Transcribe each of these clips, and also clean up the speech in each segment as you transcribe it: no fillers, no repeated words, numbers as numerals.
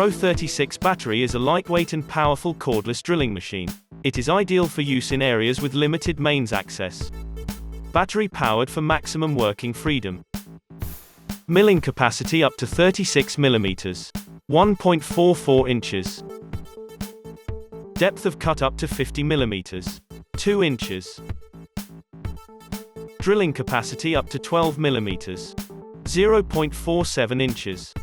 Pro 36 battery is a lightweight and powerful cordless drilling machine. It is ideal for use in areas with limited mains access. Battery powered for maximum working freedom. Milling capacity up to 36 mm. 1.44 inches. Depth of cut up to 50 mm. 2 inches. Drilling capacity up to 12 mm. 0.47 inches.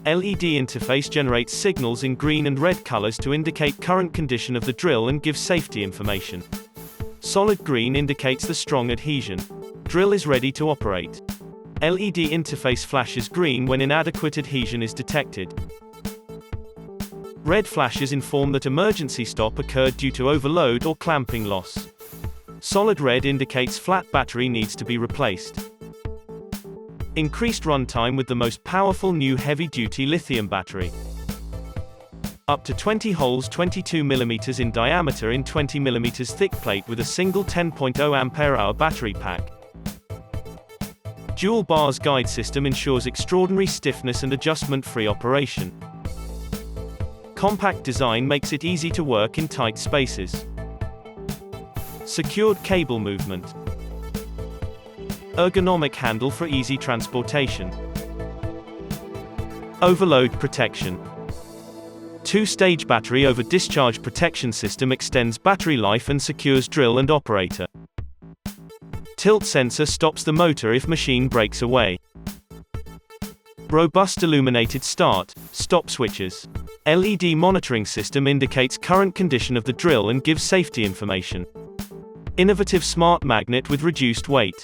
LED interface generates signals in green and red colors to indicate current condition of the drill and give safety information. Solid green indicates the strong adhesion. Drill is ready to operate. LED interface flashes green when inadequate adhesion is detected. Red flashes inform that emergency stop occurred due to overload or clamping loss. Solid red indicates flat battery needs to be replaced. Increased runtime with the most powerful new heavy-duty lithium battery. Up to 20 holes 22 mm in diameter in 20 mm thick plate with a single 10.0 Ah battery pack. Dual bars guide system ensures extraordinary stiffness and adjustment-free operation. Compact design makes it easy to work in tight spaces. Secured cable movement. Ergonomic handle for easy transportation. Overload protection. Two-stage battery over discharge protection system extends battery life and secures drill and operator. Tilt sensor stops the motor if machine breaks away. Robust illuminated start/stop switches. LED monitoring system indicates current condition of the drill and gives safety information. Innovative smart magnet with reduced weight.